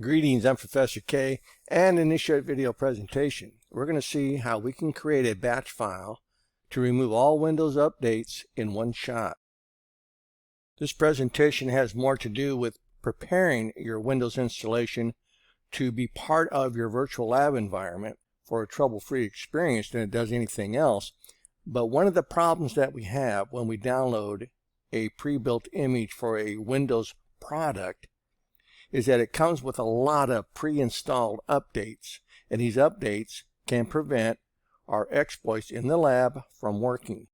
Greetings, I'm Professor K, and in this short video presentation, we're going to see how we can create a batch file to remove all Windows updates in one shot. This presentation has more to do with preparing your Windows installation to be part of your virtual lab environment for a trouble-free experience than it does anything else. But one of the problems that we have when we download a pre-built image for a Windows product is that it comes with a lot of pre-installed updates, and these updates can prevent our exploits in the lab from working.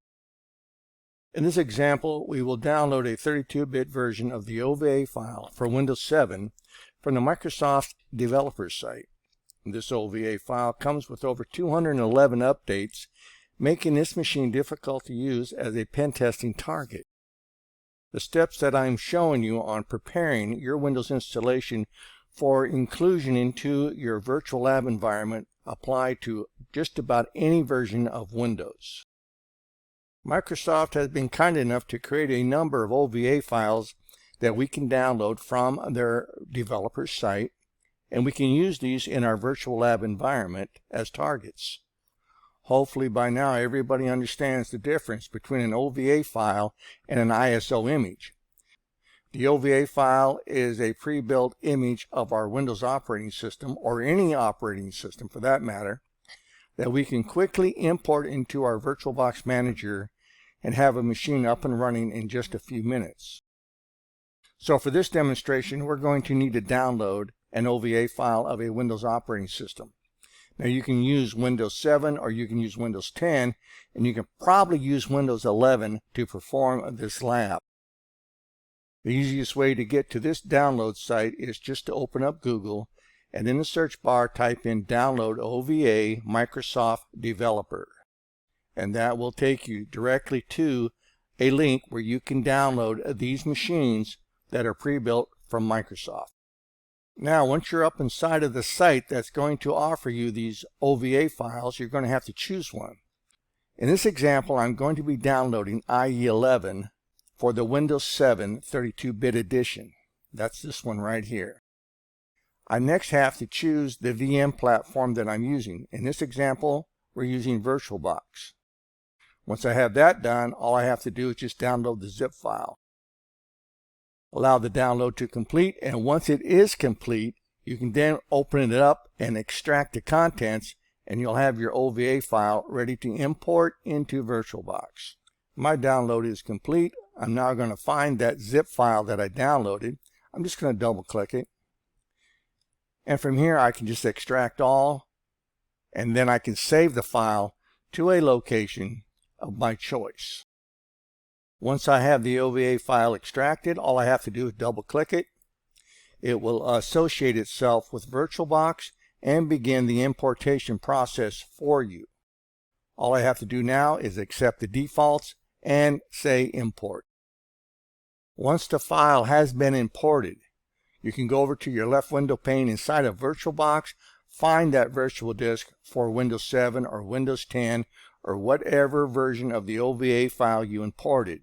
In this example, we will download a 32-bit version of the OVA file for Windows 7 from the Microsoft developer site. This OVA file comes with over 211 updates, making this machine difficult to use as a pen testing target. The steps that I'm showing you on preparing your Windows installation for inclusion into your virtual lab environment apply to just about any version of Windows. Microsoft has been kind enough to create a number of OVA files that we can download from their developer site, and we can use these in our virtual lab environment as targets. Hopefully by now everybody understands the difference between an OVA file and an ISO image. The OVA file is a pre-built image of our Windows operating system, or any operating system for that matter, that we can quickly import into our VirtualBox Manager and have a machine up and running in just a few minutes. So for this demonstration, we're going to need to download an OVA file of a Windows operating system. Now you can use Windows 7 or you can use Windows 10, and you can probably use Windows 11 to perform this lab. The easiest way to get to this download site is just to open up Google and in the search bar type in Download OVA Microsoft Developer. And that will take you directly to a link where you can download these machines that are pre-built from Microsoft. Now, once you're up inside of the site that's going to offer you these OVA files, you're going to have to choose one. In this example, I'm going to be downloading IE11 for the Windows 7 32-bit edition. That's this one right here. I next have to choose the VM platform that I'm using. In this example, we're using VirtualBox. Once I have that done, all I have to do is just download the zip file. Allow the download to complete, and once it is complete, you can then open it up and extract the contents, and you'll have your OVA file ready to import into VirtualBox. My download is complete. I'm now going to find that zip file that I downloaded. I'm just going to double click it, and from here I can just extract all, and then I can save the file to a location of my choice. Once I have the OVA file extracted, all I have to do is double click it. It will associate itself with VirtualBox and begin the importation process for you. All I have to do now is accept the defaults and say import. Once the file has been imported, you can go over to your left window pane inside of VirtualBox, find that virtual disk for Windows 7 or Windows 10 or whatever version of the OVA file you imported.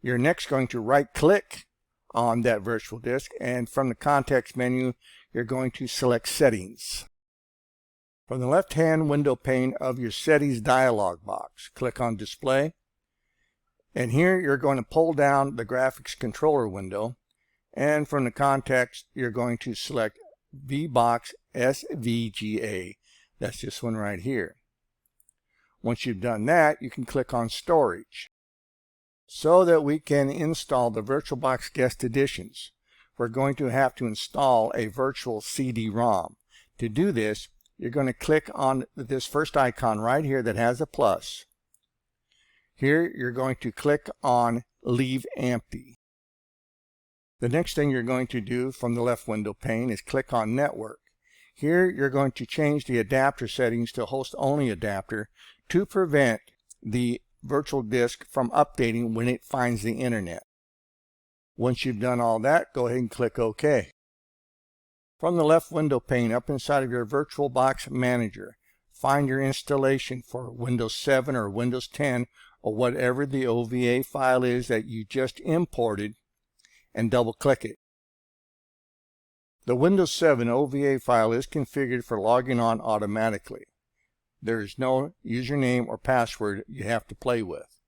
You're next going to right-click on that virtual disk, and from the context menu, you're going to select Settings. From the left-hand window pane of your Settings dialog box, click on Display, and here you're going to pull down the Graphics Controller window, and from the context, you're going to select VBox SVGA. That's this one right here. Once you've done that, you can click on Storage, so that we can install the VirtualBox Guest Editions. We're going to have to install a virtual CD-ROM. To do this, you're going to click on this first icon right here that has a plus. Here you're going to click on Leave Empty. The next thing you're going to do from the left window pane is click on Network. Here you're going to change the adapter settings to host-only adapter to prevent the virtual disk from updating when it finds the internet. Once you've done all that, go ahead and click OK. From the left window pane up inside of your VirtualBox Manager, find your installation for Windows 7 or Windows 10 or whatever the OVA file is that you just imported, and double click it. The Windows 7 OVA file is configured for logging on automatically. There is no username or password you have to play with.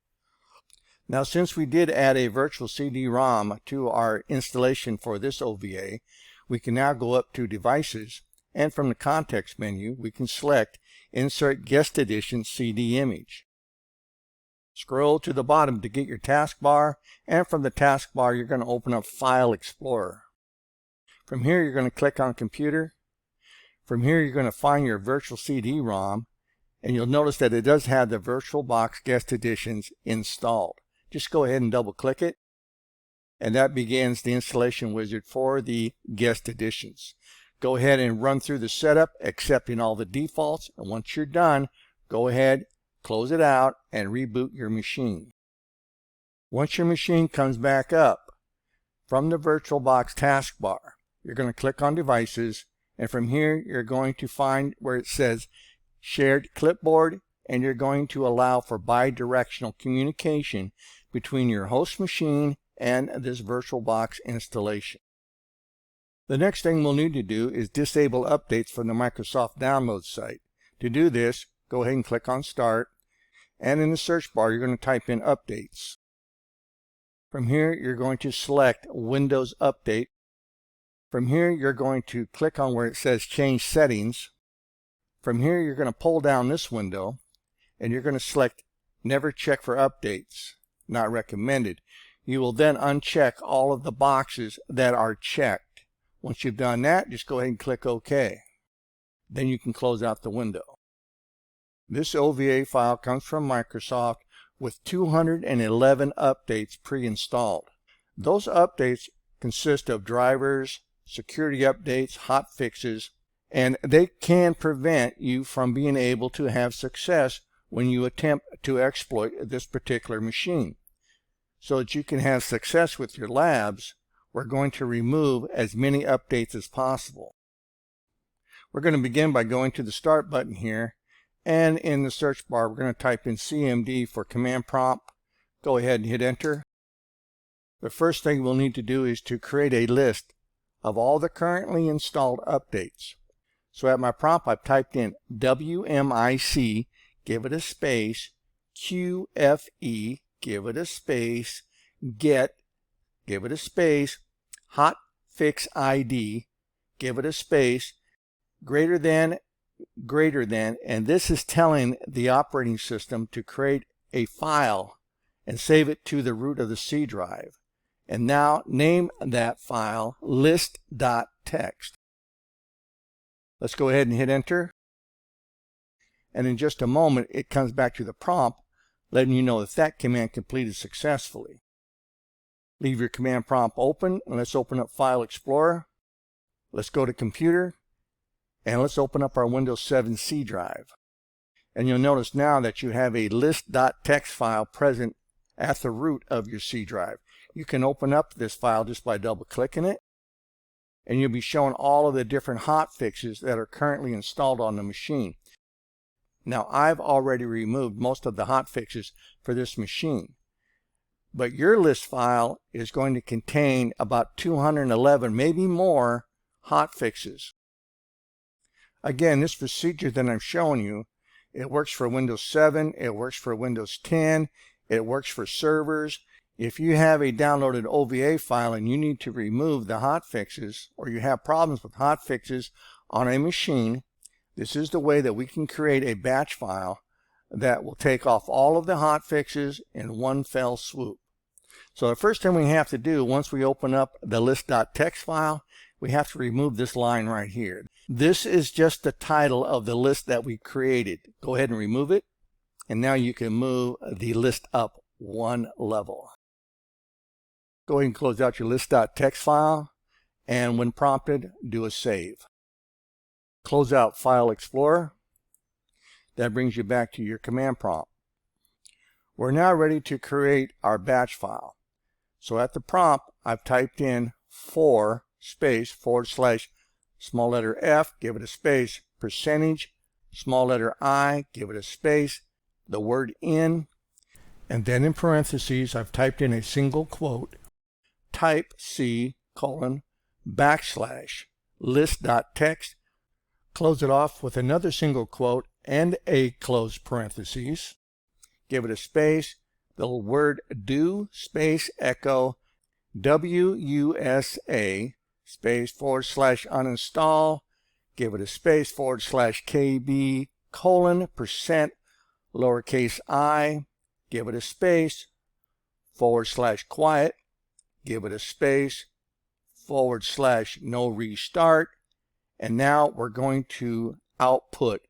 Now, since we did add a virtual CD-ROM to our installation for this OVA, we can now go up to Devices, and from the context menu we can select Insert Guest Edition CD Image. Scroll to the bottom to get your taskbar, and from the taskbar you're going to open up File Explorer. From here you're going to click on Computer. From here you're going to find your virtual CD-ROM, and you'll notice that it does have the VirtualBox Guest Editions installed. Just go ahead and double click it, and that begins the installation wizard for the guest editions. Go ahead and run through the setup, accepting all the defaults, and once you're done, go ahead, close it out, and reboot your machine. Once your machine comes back up, from the VirtualBox taskbar, you're going to click on Devices, and from here you're going to find where it says Shared Clipboard, and you're going to allow for bi-directional communication between your host machine and this VirtualBox installation. The next thing we'll need to do is disable updates from the Microsoft Download site. To do this, go ahead and click on Start, and in the search bar you're going to type in Updates. From here you're going to select Windows Update. From here you're going to click on where it says Change Settings. From here you're going to pull down this window, and you're going to select Never Check for Updates, Not Recommended. You will then uncheck all of the boxes that are checked. Once you've done that, just go ahead and click OK. Then you can close out the window. This OVA file comes from Microsoft with 211 updates pre-installed. Those updates consist of drivers, security updates, hot fixes, and they can prevent you from being able to have success when you attempt to exploit this particular machine. So that you can have success with your labs, we're going to remove as many updates as possible. We're going to begin by going to the Start button here, and in the search bar we're going to type in CMD for command prompt. Go ahead and hit enter. The first thing we'll need to do is to create a list of all the currently installed updates. So at my prompt I've typed in WMIC, give it a space, QFE, give it a space, get, give it a space, hot fix ID, give it a space, greater than, and this is telling the operating system to create a file and save it to the root of the C drive. And now name that file list.txt. Let's go ahead and hit enter. And in just a moment it comes back to the prompt letting you know that command completed successfully. Leave your command prompt open, and let's open up File Explorer. Let's go to Computer, and let's open up our Windows 7 C drive. And you'll notice now that you have a list.txt file present at the root of your C drive. You can open up this file just by double clicking it, and you'll be shown all of the different hot fixes that are currently installed on the machine. Now I've already removed most of the hot fixes for this machine, but your list file is going to contain about 211, maybe more, hot fixes. Again, this procedure that I'm showing you, it works for Windows 7, it works for Windows 10, it works for servers. If you have a downloaded OVA file and you need to remove the hot fixes, or you have problems with hot fixes on a machine, this is the way that we can create a batch file that will take off all of the hot fixes in one fell swoop. So the first thing we have to do once we open up the list.txt file, we have to remove this line right here. This is just the title of the list that we created. Go ahead and remove it, and now you can move the list up one level. Go ahead and close out your list.txt file, and when prompted, do a save. Close out File Explorer. That brings you back to your command prompt. We're now ready to create our batch file. So at the prompt, I've typed in for space / small letter F, give it a space, percentage, small letter I, give it a space, the word in, and then in parentheses I've typed in a single quote, type C : /, list.txt, close it off with another single quote and a close parentheses, give it a space, the word do space echo WUSA space / uninstall, give it a space / KB colon % lowercase I, give it a space / quiet, give it a space / no restart, and now we're going to output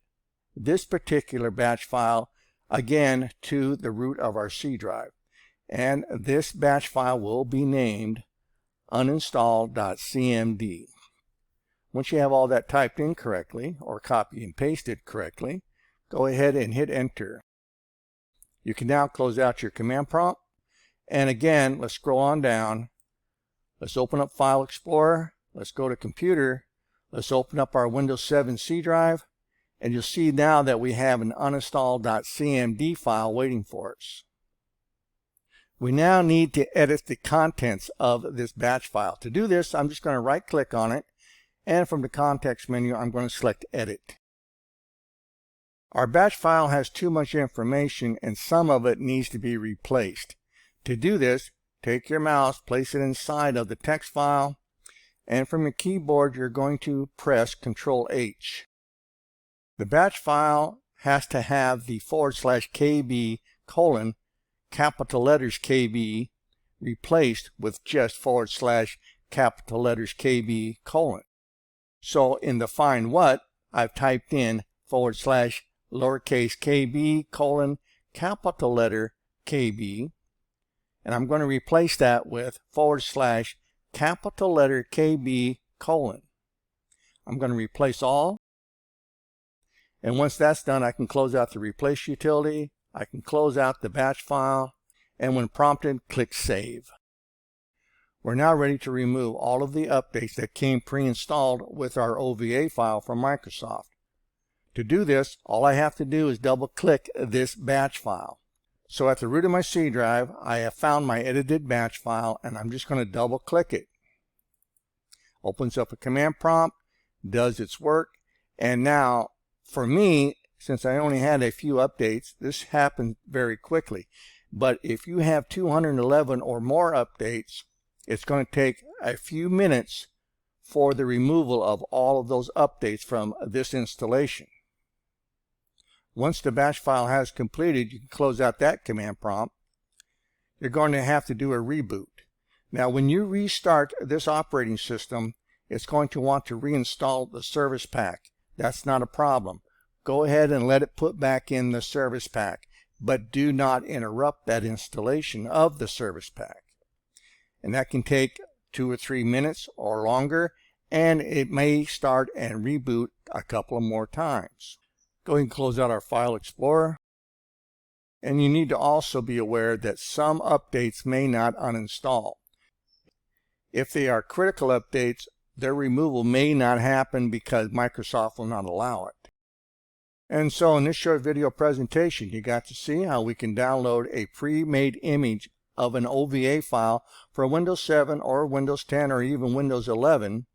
this particular batch file again to the root of our C drive. And this batch file will be named uninstall.cmd. Once you have all that typed in correctly, or copy and pasted correctly, go ahead and hit enter. You can now close out your command prompt. And again, let's scroll on down. Let's open up File Explorer. Let's go to Computer. Let's open up our Windows 7 C drive. And you'll see now that we have an uninstall.cmd file waiting for us. We now need to edit the contents of this batch file. To do this, I'm just going to right click on it, and from the context menu I'm going to select Edit. Our batch file has too much information and some of it needs to be replaced. To do this, take your mouse, place it inside of the text file, and from your keyboard you're going to press Ctrl H. The batch file has to have the / KB colon capital letters KB replaced with just / capital letters KB colon. So in the find what, I've typed in / lowercase kb colon capital letter KB, and I'm going to replace that with / capital letter KB colon. I'm going to replace all, and once that's done I can close out the replace utility, I can close out the batch file, and when prompted click Save. We're now ready to remove all of the updates that came pre-installed with our OVA file from Microsoft. To do this, all I have to do is double click this batch file. So at the root of my C drive, I have found my edited batch file, and I'm just going to double click it. Opens up a command prompt, does its work, and now for me, since I only had a few updates, this happened very quickly. But if you have 211 or more updates, it's going to take a few minutes for the removal of all of those updates from this installation. Once the batch file has completed, you can close out that command prompt. You're going to have to do a reboot. Now when you restart this operating system, it's going to want to reinstall the service pack. That's not a problem. Go ahead and let it put back in the service pack, but do not interrupt that installation of the service pack. And that can take 2 or 3 minutes or longer, and it may start and reboot a couple of more times. Go ahead and close out our File Explorer. And you need to also be aware that some updates may not uninstall. If they are critical updates, their removal may not happen because Microsoft will not allow it. And so in this short video presentation, you got to see how we can download a pre-made image of an OVA file for Windows 7 or Windows 10 or even Windows 11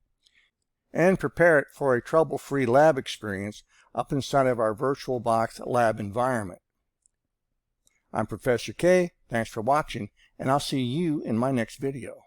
and prepare it for a trouble-free lab experience up inside of our VirtualBox lab environment. I'm Professor K. Thanks for watching, and I'll see you in my next video.